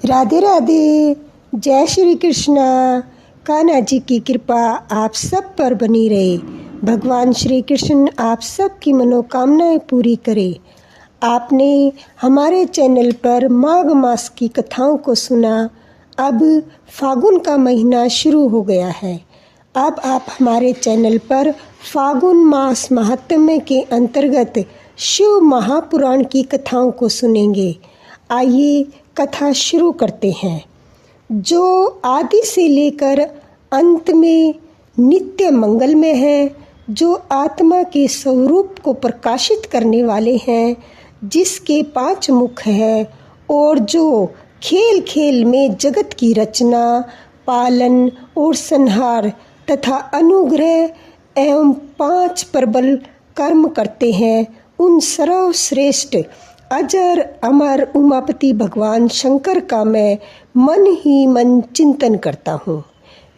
राधे राधे। जय श्री कृष्णा। कान्हा जी की कृपा आप सब पर बनी रहे। भगवान श्री कृष्ण आप सब की मनोकामनाएं पूरी करे। आपने हमारे चैनल पर माघ मास की कथाओं को सुना। अब फागुन का महीना शुरू हो गया है। अब आप हमारे चैनल पर फागुन मास महात्म्य के अंतर्गत शिव महापुराण की कथाओं को सुनेंगे। आइए कथा शुरू करते हैं। जो आदि से लेकर अंत में नित्य मंगलमय है, जो आत्मा के स्वरूप को प्रकाशित करने वाले हैं, जिसके 5 मुख हैं और जो खेल खेल में जगत की रचना, पालन और संहार तथा अनुग्रह एवं 5 प्रबल कर्म करते हैं, उन सर्वश्रेष्ठ अजर अमर उमापति भगवान शंकर का मैं मन ही मन चिंतन करता हूँ।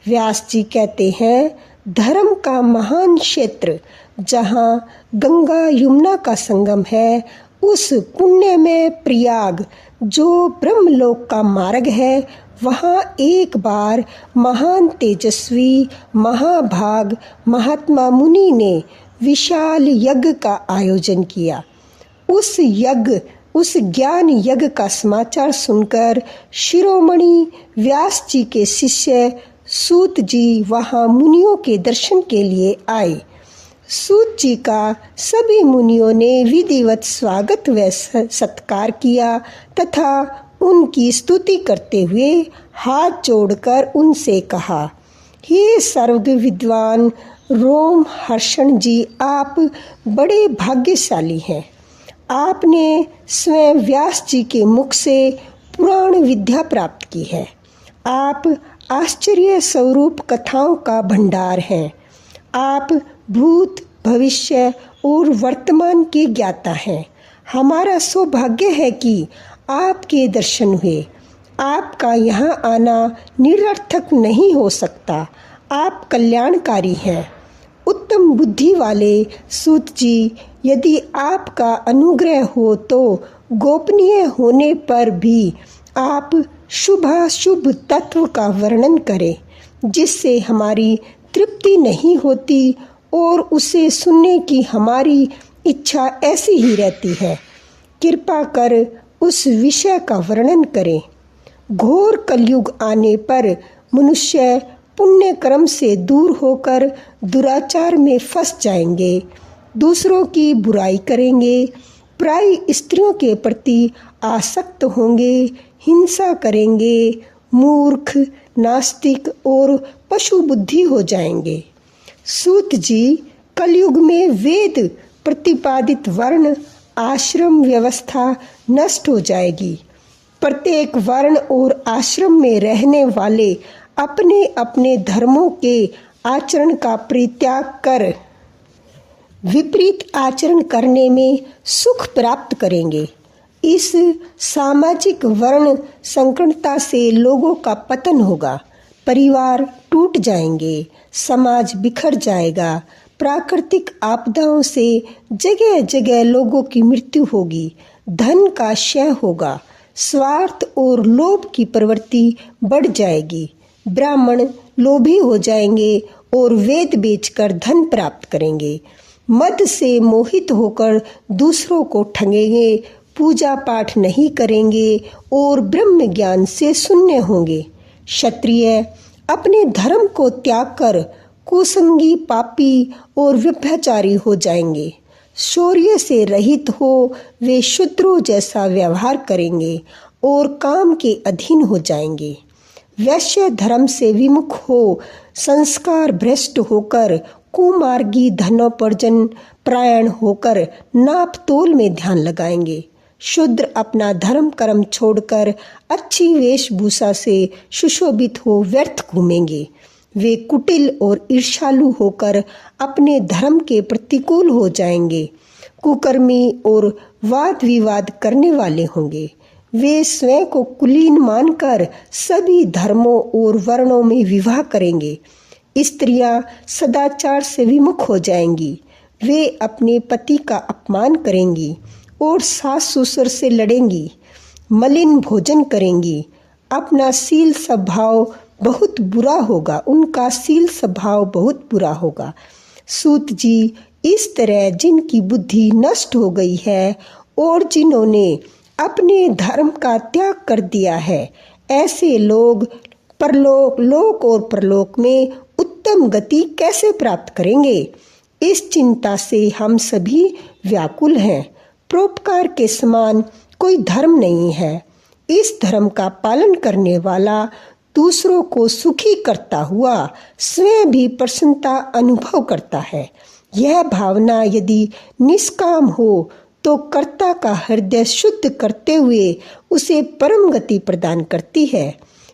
व्यास जी कहते हैं, धर्म का महान क्षेत्र जहाँ गंगा यमुना का संगम है, उस पुण्य में प्रयाग जो ब्रह्मलोक का मार्ग है, वहाँ एक बार महान तेजस्वी महाभाग महात्मा मुनि ने विशाल यज्ञ का आयोजन किया। उस ज्ञान यज्ञ का समाचार सुनकर शिरोमणि व्यास जी के शिष्य सूत जी वहाँ मुनियों के दर्शन के लिए आए। सूत जी का सभी मुनियों ने विधिवत स्वागत व सत्कार किया तथा उनकी स्तुति करते हुए हाथ जोड़कर उनसे कहा, हे सर्व विद्वान रोम हर्षण जी, आप बड़े भाग्यशाली हैं। आपने स्वयं व्यास जी के मुख से पुराण विद्या प्राप्त की है। आप आश्चर्य स्वरूप कथाओं का भंडार हैं। आप भूत भविष्य और वर्तमान के ज्ञाता हैं। हमारा सौभाग्य है कि आपके दर्शन हुए। आपका यहाँ आना निरर्थक नहीं हो सकता। आप कल्याणकारी हैं। उत्तम बुद्धि वाले सूत जी, यदि आपका अनुग्रह हो तो गोपनीय होने पर भी आप शुभाशुभ तत्व का वर्णन करें, जिससे हमारी तृप्ति नहीं होती और उसे सुनने की हमारी इच्छा ऐसी ही रहती है। कृपा कर उस विषय का वर्णन करें। घोर कलयुग आने पर मनुष्य पुण्य कर्म से दूर होकर दुराचार में फंस जाएंगे, दूसरों की बुराई करेंगे, पराई स्त्रियों के प्रति आसक्त होंगे, हिंसा करेंगे, मूर्ख, नास्तिक और पशु बुद्धि हो जाएंगे। सूत जी, कलयुग में वेद प्रतिपादित वर्ण आश्रम व्यवस्था नष्ट हो जाएगी। प्रत्येक वर्ण और आश्रम में रहने वाले अपने अपने धर्मों के आचरण का परित्याग कर विपरीत आचरण करने में सुख प्राप्त करेंगे। इस सामाजिक वर्ण संकरता से लोगों का पतन होगा, परिवार टूट जाएंगे, समाज बिखर जाएगा, प्राकृतिक आपदाओं से जगह जगह लोगों की मृत्यु होगी, धन का क्षय होगा, स्वार्थ और लोभ की प्रवृत्ति बढ़ जाएगी, ब्राह्मण लोभी हो जाएंगे और वेद बेचकर धन प्राप्त करेंगे, मद से मोहित होकर दूसरों को ठगेंगे, पूजा पाठ नहीं करेंगे और ब्रह्म ज्ञान से शून्य होंगे। क्षत्रिय अपने धर्म को त्याग कर कुसंगी, पापी और व्यभिचारी हो जाएंगे। शौर्य से रहित हो वे शूद्रों जैसा व्यवहार करेंगे और काम के अधीन हो जाएंगे। वैश्य धर्म से विमुख हो संस्कार भ्रष्ट होकर कुमार्गी धनोपार्जन परायण होकर नाप तोल में ध्यान लगाएंगे। शूद्र अपना धर्म कर्म छोड़कर अच्छी वेशभूषा से सुशोभित हो व्यर्थ घूमेंगे। वे कुटिल और ईर्ष्यालु होकर अपने धर्म के प्रतिकूल हो जाएंगे। कुकर्मी और वाद विवाद करने वाले होंगे। वे स्वयं को कुलीन मानकर सभी धर्मों और वर्णों में विवाह करेंगे। स्त्रियां सदाचार से विमुख हो जाएंगी। वे अपने पति का अपमान करेंगी और सास ससुर से लड़ेंगी, मलिन भोजन करेंगी, अपना शील स्वभाव बहुत बुरा होगा, उनका शील स्वभाव बहुत बुरा होगा। सूत जी, इस तरह जिनकी बुद्धि नष्ट हो गई है और जिन्होंने अपने धर्म का त्याग कर दिया है, ऐसे लोग परलोक, लोक और परलोक में उत्तम गति कैसे प्राप्त करेंगे? इस चिंता से हम सभी व्याकुल हैं। परोपकार के समान कोई धर्म नहीं है। इस धर्म का पालन करने वाला दूसरों को सुखी करता हुआ स्वयं भी प्रसन्नता अनुभव करता है। यह भावना यदि निष्काम हो तो कर्ता का हृदय शुद्ध करते हुए उसे परम गति प्रदान करती है।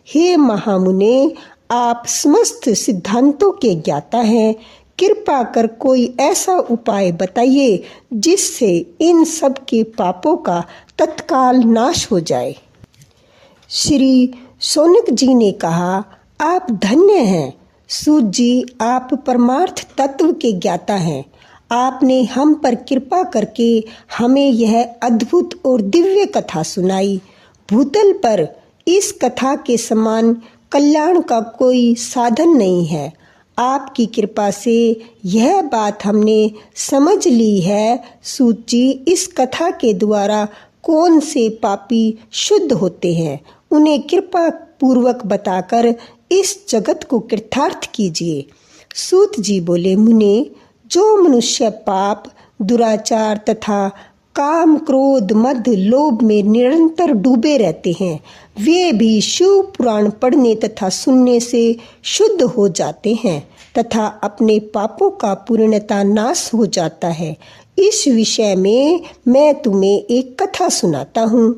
हे महामुने, आप समस्त सिद्धांतों के ज्ञाता हैं। कृपा कर कोई ऐसा उपाय बताइए जिससे इन सब के पापों का तत्काल नाश हो जाए। श्री शौनक जी ने कहा, आप धन्य हैं। सूत जी, आप परमार्थ तत्व के ज्ञाता हैं। आपने हम पर कृपा करके हमें यह अद्भुत और दिव्य कथा सुनाई। भूतल पर इस कथा के समान कल्याण का कोई साधन नहीं है। आपकी कृपा से यह बात हमने समझ ली है। सूत जी, इस कथा के द्वारा कौन से पापी शुद्ध होते हैं, उन्हें कृपा पूर्वक बताकर इस जगत को कृतार्थ कीजिए। सूत जी बोले, मुने, जो मनुष्य पाप, दुराचार तथा काम, क्रोध, मद, लोभ में निरंतर डूबे रहते हैं, वे भी शिव पुराण पढ़ने तथा सुनने से शुद्ध हो जाते हैं तथा अपने पापों का पूर्णतः नाश हो जाता है। इस विषय में मैं तुम्हें एक कथा सुनाता हूँ।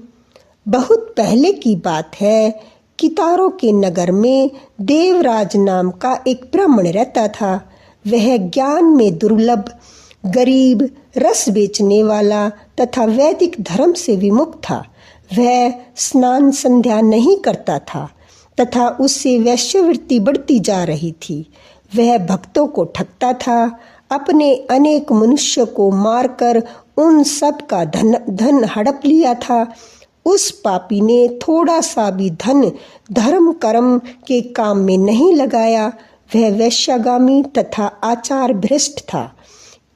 बहुत पहले की बात है। कितारों के नगर में देवराज नाम का एक ब्राह्मण रहता था। वह ज्ञान में दुर्लभ, गरीब, रस बेचने वाला तथा वैदिक धर्म से विमुख था। वह स्नान संध्या नहीं करता था तथा उससे वैश्यवृत्ति बढ़ती जा रही थी। वह भक्तों को ठगता था। अपने अनेक मनुष्य को मारकर उन सब का धन हड़प लिया था। उस पापी ने थोड़ा सा भी धन धर्म कर्म के काम में नहीं लगाया। वह वैश्यागामी तथा आचार भ्रष्ट था।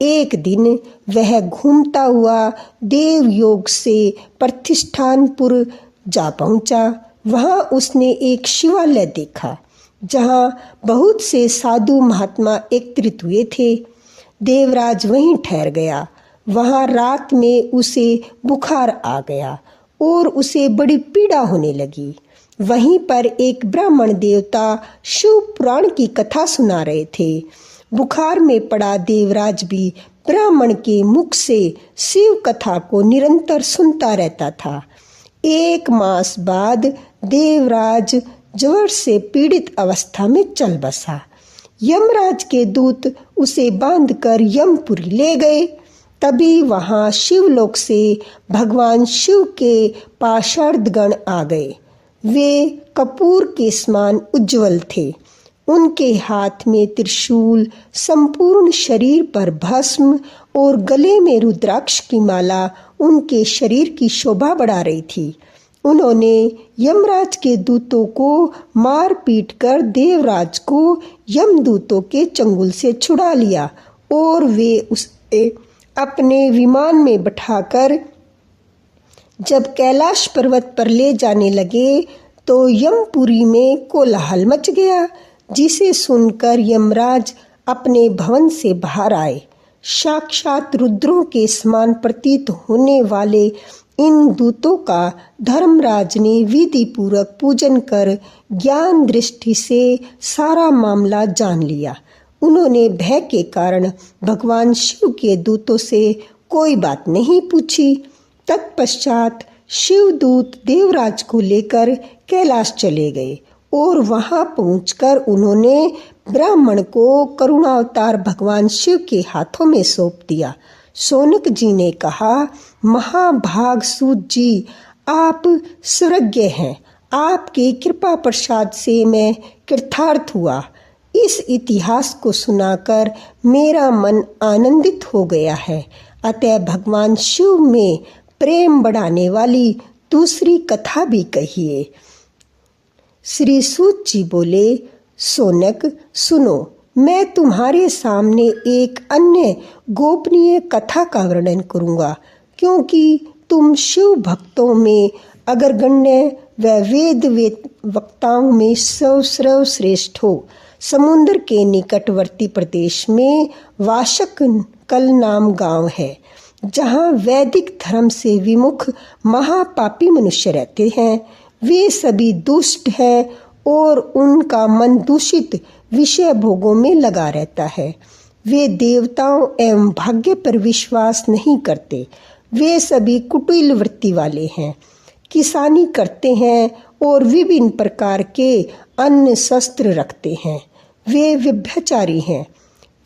एक दिन वह घूमता हुआ देवयोग से प्रतिष्ठानपुर जा पहुंचा। वहां उसने एक शिवालय देखा जहां बहुत से साधु महात्मा एकत्रित हुए थे। देवराज वहीं ठहर गया। वहां रात में उसे बुखार आ गया और उसे बड़ी पीड़ा होने लगी। वहीं पर एक ब्राह्मण देवता शिव पुराण की कथा सुना रहे थे। बुखार में पड़ा देवराज भी ब्राह्मण के मुख से शिव कथा को निरंतर सुनता रहता था। 1 मास बाद देवराज ज्वर से पीड़ित अवस्था में चल बसा। यमराज के दूत उसे बांधकर यमपुरी ले गए। तभी वहां शिवलोक से भगवान शिव के पार्षदगण आ गए। वे कपूर के समान उज्जवल थे। उनके हाथ में त्रिशूल, संपूर्ण शरीर पर भस्म और गले में रुद्राक्ष की माला उनके शरीर की शोभा बढ़ा रही थी। उन्होंने यमराज के दूतों को मार पीट कर देवराज को यमदूतों के चंगुल से छुड़ा लिया और वे उसे अपने विमान में बैठाकर जब कैलाश पर्वत पर ले जाने लगे तो यमपुरी में कोलाहल मच गया, जिसे सुनकर यमराज अपने भवन से बाहर आए। साक्षात रुद्रों के समान प्रतीत होने वाले इन दूतों का धर्मराज ने विधि पूर्वक पूजन कर ज्ञान दृष्टि से सारा मामला जान लिया। उन्होंने भय के कारण भगवान शिव के दूतों से कोई बात नहीं पूछी। तत्पश्चात शिवदूत देवराज को लेकर कैलाश चले गए और वहां पहुंचकर उन्होंने ब्राह्मण को करुणावतार भगवान शिव के हाथों में सौंप दिया। शौनक जी ने कहा, महाभाग सूत जी, आप सर्वज्ञ हैं। आपके कृपा प्रसाद से मैं कृतार्थ हुआ। इस इतिहास को सुनाकर मेरा मन आनंदित हो गया है। अतः भगवान शिव में प्रेम बढ़ाने वाली दूसरी कथा भी कहिए। श्री सूत जी बोले, सोनक सुनो, मैं तुम्हारे सामने एक अन्य गोपनीय कथा का वर्णन करूंगा, क्योंकि तुम शिव भक्तों में अग्रगण्य व वेद वक्ताओं में सर्वश्रेष्ठ हो। समुद्र के निकटवर्ती प्रदेश में वाशकल नाम गांव है, जहां वैदिक धर्म से विमुख महापापी मनुष्य रहते हैं। वे सभी दुष्ट हैं और उनका मन दूषित विषय भोगों में लगा रहता है। वे देवताओं एवं भाग्य पर विश्वास नहीं करते। वे सभी कुटिल वृत्ति वाले हैं, किसानी करते हैं और विभिन्न प्रकार के अन्य शस्त्र रखते हैं। वे व्यभिचारी हैं।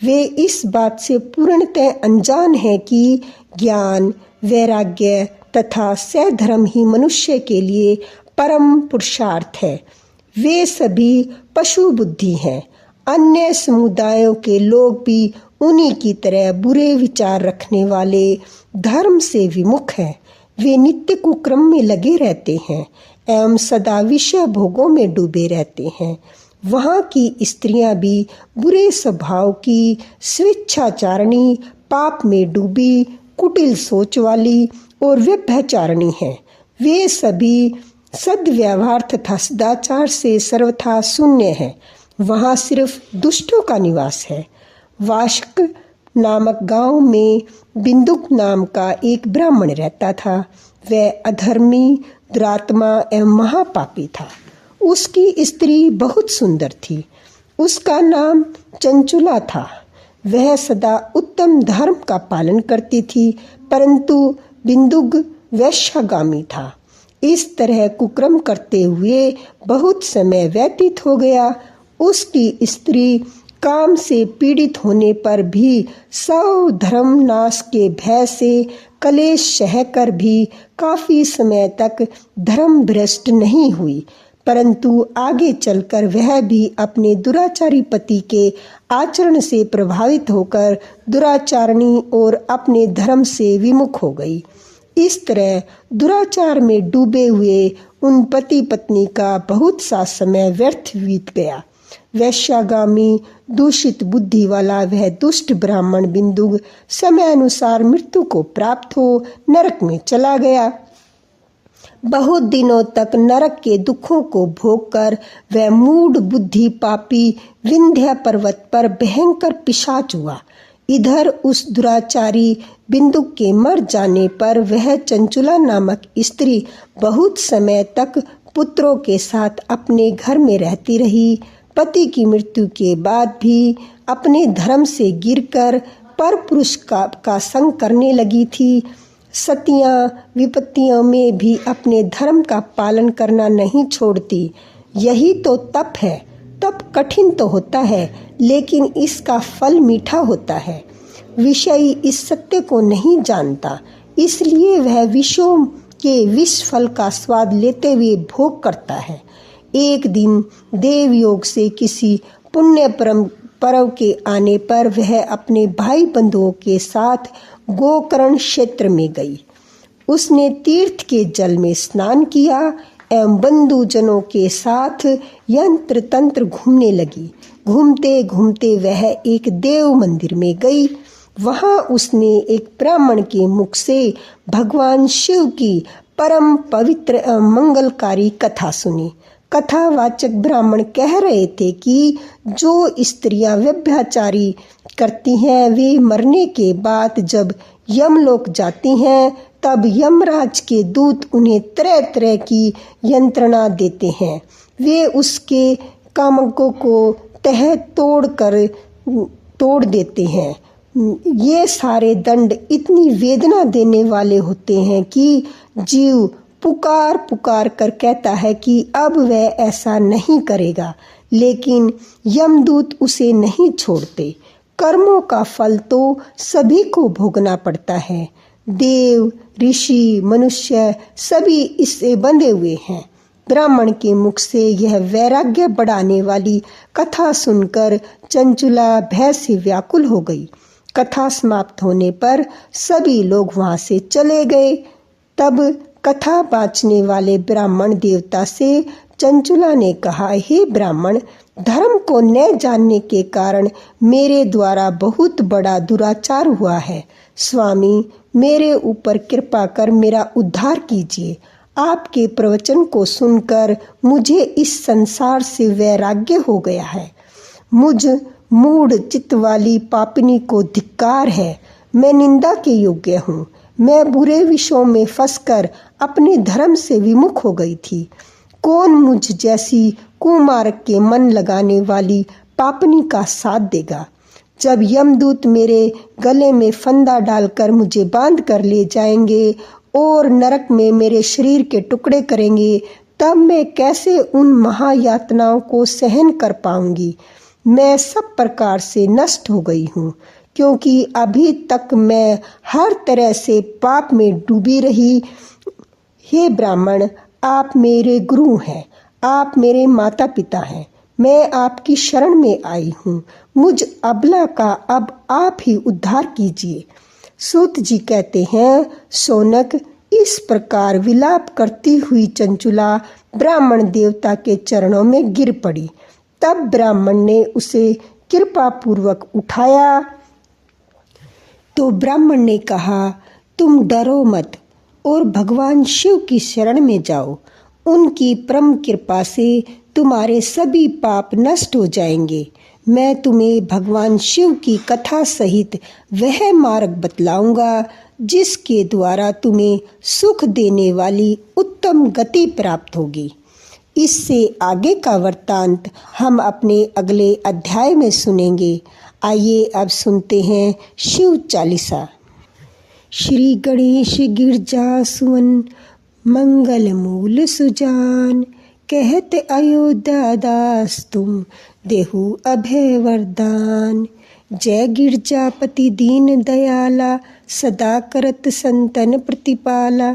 वे इस बात से पूर्णतः अनजान हैं कि ज्ञान, वैराग्य तथा सधर्म ही मनुष्य के लिए परम पुरुषार्थ है। वे सभी पशु बुद्धि हैं। अन्य समुदायों के लोग भी उन्हीं की तरह बुरे विचार रखने वाले धर्म से विमुख हैं। वे नित्य कुक्रम में लगे रहते हैं एवं सदा विषय भोगों में डूबे रहते हैं। वहाँ की स्त्रियां भी बुरे स्वभाव की, स्वेच्छाचारिणी, पाप में डूबी, कुटिल सोच वाली और व्यभिचारिणी हैं। वे सभी सद्व्यवहार तथा सदाचार से सर्वथा शून्य है। वहाँ सिर्फ दुष्टों का निवास है। वाशक नामक गांव में बिंदुक नाम का एक ब्राह्मण रहता था। वह अधर्मी, दुरात्मा एवं महापापी था। उसकी स्त्री बहुत सुंदर थी। उसका नाम चंचुला था। वह सदा उत्तम धर्म का पालन करती थी, परंतु बिंदुक वैश्यागामी था। इस तरह कुक्रम करते हुए बहुत समय व्यतीत हो गया। उसकी स्त्री काम से पीड़ित होने पर भी धर्म नाश के भय से कलेश सहकर भी काफी समय तक धर्म भ्रष्ट नहीं हुई, परंतु आगे चलकर वह भी अपने दुराचारी पति के आचरण से प्रभावित होकर दुराचारणी और अपने धर्म से विमुख हो गई। इस तरह दुराचार में डूबे हुए उन पति पत्नी का बहुत सा समय व्यर्थ बीत गया। वैश्यागामी, दूषित बुद्धि वाला वह दुष्ट ब्राह्मण बिंदुक समय अनुसार मृत्यु को प्राप्त हो नरक में चला गया। बहुत दिनों तक नरक के दुखों को भोगकर वह मूढ़ बुद्धि पापी विंध्य पर्वत पर भयंकर पिशाच हुआ। इधर उस दुराचारी बिंदुक के मर जाने पर वह चंचुला नामक स्त्री बहुत समय तक पुत्रों के साथ अपने घर में रहती रही। पति की मृत्यु के बाद भी अपने धर्म से गिरकर पर पुरुष का संग करने लगी थी। सतियां विपत्तियों में भी अपने धर्म का पालन करना नहीं छोड़ती। यही तो तप है। तप कठिन तो होता है, लेकिन इसका फल मीठा होता है। विषयी इस सत्य को नहीं जानता, इसलिए वह विषयों के विष फल का स्वाद लेते हुए भोग करता है। एक दिन देवयोग से किसी पुण्य पर्व के आने पर वह अपने भाई बंधुओं के साथ गोकर्ण क्षेत्र में गई। उसने तीर्थ के जल में स्नान किया एवं बंधुजनों के साथ यंत्र तंत्र घूमने लगी। घूमते घूमते वह एक देव मंदिर में गई। वहां उसने एक ब्राह्मण के मुख से भगवान शिव की परम पवित्र एवं मंगलकारी कथा सुनी। कथावाचक ब्राह्मण कह रहे थे कि जो स्त्रियां व्यभिचारी करती हैं वे मरने के बाद जब यमलोक जाती हैं तब यमराज के दूत उन्हें तरह तरह की यंत्रणा देते हैं। वे उसके कामकों को तह तोड़ देते हैं। ये सारे दंड इतनी वेदना देने वाले होते हैं कि जीव पुकार पुकार कर कहता है कि अब वह ऐसा नहीं करेगा, लेकिन यमदूत उसे नहीं छोड़ते। कर्मों का फल तो सभी को भोगना पड़ता है। देव, ऋषि, मनुष्य सभी इससे बंधे हुए हैं। ब्राह्मण के मुख से यह वैराग्य बढ़ाने वाली कथा सुनकर चंचुला भय से व्याकुल हो गई। कथा समाप्त होने पर सभी लोग वहां से चले गए। तब कथा बाँचने वाले ब्राह्मण देवता से चंचुला ने कहा, हे ब्राह्मण, धर्म को न जानने के कारण मेरे द्वारा बहुत बड़ा दुराचार हुआ है। स्वामी, मेरे ऊपर कृपा कर मेरा उद्धार कीजिए। आपके प्रवचन को सुनकर मुझे इस संसार से वैराग्य हो गया है। मुझ मूढ़ चित्त वाली पापिनी को धिक्कार है। मैं निंदा के योग्य हूँ। मैं बुरे विषयों में फंसकर अपने धर्म से विमुख हो गई थी। कौन मुझ जैसी कुमार्ग के मन लगाने वाली पापनी का साथ देगा? जब यमदूत मेरे गले में फंदा डालकर मुझे बांध कर ले जाएंगे और नरक में मेरे शरीर के टुकड़े करेंगे, तब मैं कैसे उन महायातनाओं को सहन कर पाऊंगी? मैं सब प्रकार से नष्ट हो गई हूँ, क्योंकि अभी तक मैं हर तरह से पाप में डूबी रही। हे ब्राह्मण, आप मेरे गुरु हैं, आप मेरे माता पिता हैं। मैं आपकी शरण में आई हूँ। मुझ अबला का अब आप ही उद्धार कीजिए। सूत जी कहते हैं, सोनक, इस प्रकार विलाप करती हुई चंचुला ब्राह्मण देवता के चरणों में गिर पड़ी। तब ब्राह्मण ने उसे कृपा पूर्वक उठाया तो ब्राह्मण ने कहा, तुम डरो मत और भगवान शिव की शरण में जाओ। उनकी परम कृपा से तुम्हारे सभी पाप नष्ट हो जाएंगे। मैं तुम्हें भगवान शिव की कथा सहित वह मार्ग बतलाऊंगा जिसके द्वारा तुम्हें सुख देने वाली उत्तम गति प्राप्त होगी। इससे आगे का वृत्तांत हम अपने अगले अध्याय में सुनेंगे। आइए अब सुनते हैं शिव चालीसा। श्री गणेश गिरजा सुवन मंगल मूल सुजान, कहत अयोध्या दास तुम देहु अभय वरदान। जय गिरजापति दीन दयाला, सदा करत संतन प्रतिपाला।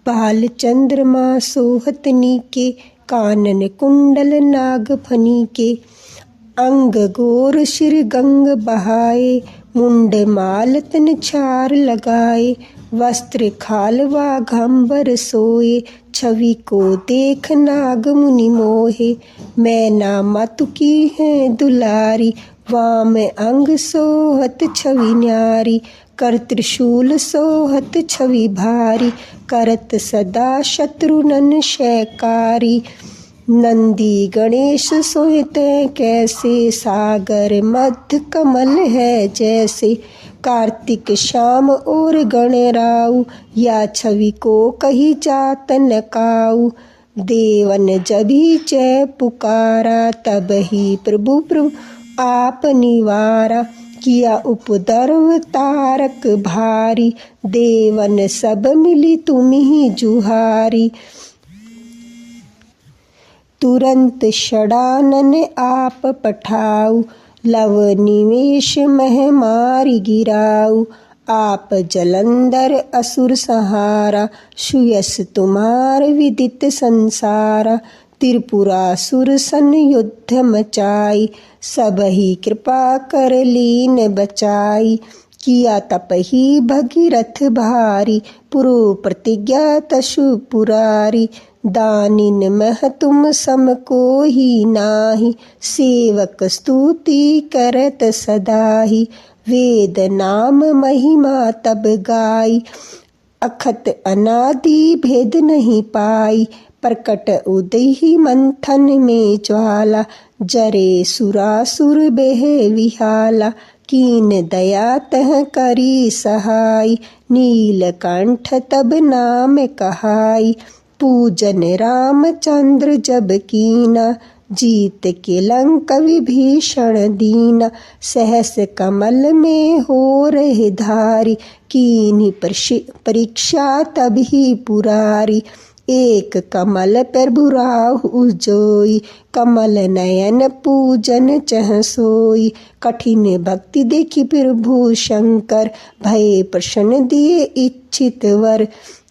बाल चंद्रमा सोहत नीके, कानन कुंडल नाग फनी के। अंग गोर शिर गंग बहाए, मुंड माल तन छार लगाए। वस्त्र खालवा घंबर सोए, छवि को देख नाग मुनि मोहे। मैना मातु की है दुलारी, वाम अंग सोहत छवि न्यारी। कर त्रिशूल सोहत छवि भारी, करत सदा शत्रुनन शयकारी। नंदी गणेश सोहते कैसे, सागर मध्य कमल है जैसे। कार्तिक श्याम और गणराऊ, या छवि को कही जात न काऊ। देवन जभी जय पुकारा, तब ही प्रभु प्रभु आप निवारा। किया उपद्रव तारक भारी, देवन सब मिली तुम ही जुहारी। तुरंत षडानन आप पठाऊ, लव निवेश मह मारी गिराऊ। आप जलंधर असुर सहारा, सुयस तुम्हार विदित संसारा। त्रिपुरासुर सन युद्ध मचाई, सब ही कृपा कर लीन बचाई। किया तप ही भगीरथ भारी, पुरु प्रतिज्ञा तशु पुरारी। दानिन मह तुम सम को ही नाही, सेवक स्तुति करत सदाही। वेद नाम महिमा तब गाई, अखत अनादि भेद नहीं पाई। प्रकट उदय ही मंथन में ज्वाला, जरे सुरासुर बेह विहाला। कीन दया तह करी सहाय, नीलकंठ तब नाम कहाई। पूजन रामचंद्र जब कीना, जीत के लंक विभीषण दीना। सहस कमल में हो रहे धारी, कीन्ही परीक्षा तब ही पुरारी। एक कमल पर बुराहु जोई, कमल नयन पूजन चह सोई। कठिन भक्ति देखी प्रभु शंकर, भय प्रसन्न दिए इच्छित वर।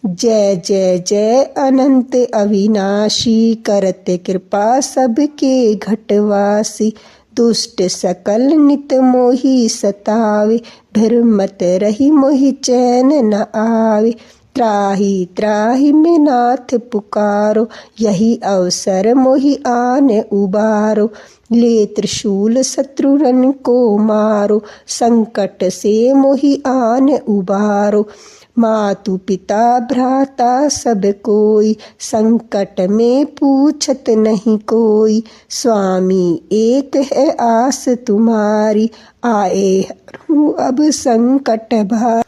जय जय जय अनंत अविनाशी, करत कृपा सबके घटवासी। दुष्ट सकल नित मोहि सतावे, भ्रमत रही मोहि चैन न आवे। त्राहि त्राहि में नाथ पुकारो, यही अवसर मोहि आन उबारो। ले त्रिशूल शत्रुरन को मारो, संकट से मोहि आन उबारो। मातु पिता भ्राता सब कोई, संकट में पूछत नहीं कोई। स्वामी एक है आस तुम्हारी, आए हूँ अब संकट भारी।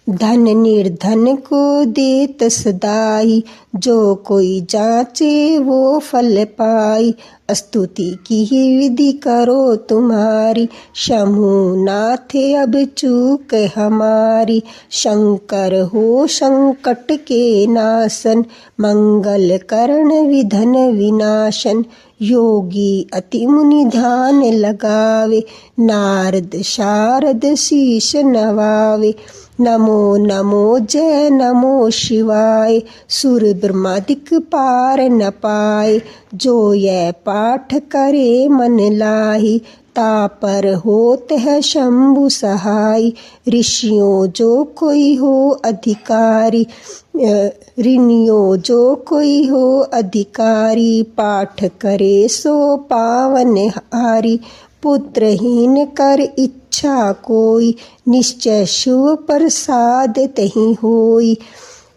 धन निर्धन को देत सदाई, जो कोई जांचे वो फल पाई। स्तुति की विधि करो तुम्हारी, शंभुनाथ अब चूक हमारी। शंकर हो संकट के नाशन, मंगल करण विधन विनाशन। योगी अति मुनि ध्यान लगावे, नारद शारद शीश नवावे। नमो नमो जय नमो शिवाय, सुर ब्रह्मादिक पार न पाए। जो यह पाठ करे मन लाही, तापर होत है शंभु सहाय। ऋषियों जो कोई हो अधिकारी, ऋषियों जो कोई हो अधिकारी। पाठ करे सो पावन हारी, पुत्रहीन कर इच्छा कोई। निश्चय शुभ प्रसाद तहीं होई।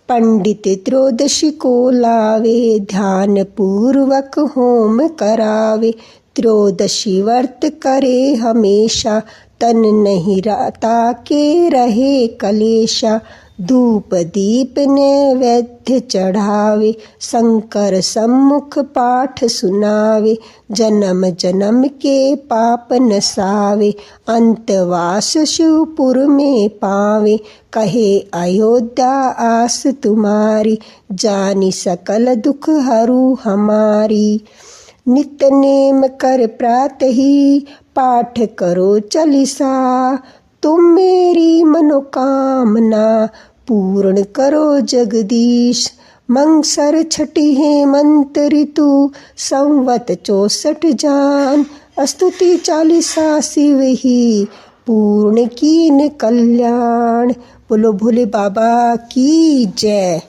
पंडित त्रयोदशी को लावे, ध्यान पूर्वक होम करावे। त्रयोदशी व्रत करे हमेशा, तन नहीं राता के रहे कलेशा। धूप दीप नैवेद्य चढ़ावे, शंकर सम्मुख पाठ सुनावे। जन्म जन्म के पाप नसावे, अंतवास शिवपुर में पावे। कहे अयोध्या आस तुम्हारी, जानी सकल दुख हरू हमारी। नित नेम कर प्रातः ही, पाठ करो चालीसा। तुम मेरी मनोकामना, पूर्ण करो जगदीश। मंगसर छठी हेमंत ऋतु, संवत 64 जान। स्तुति चालीसा शिव ही, पूर्ण कीन कल्याण। बोलो भोले बाबा की जय।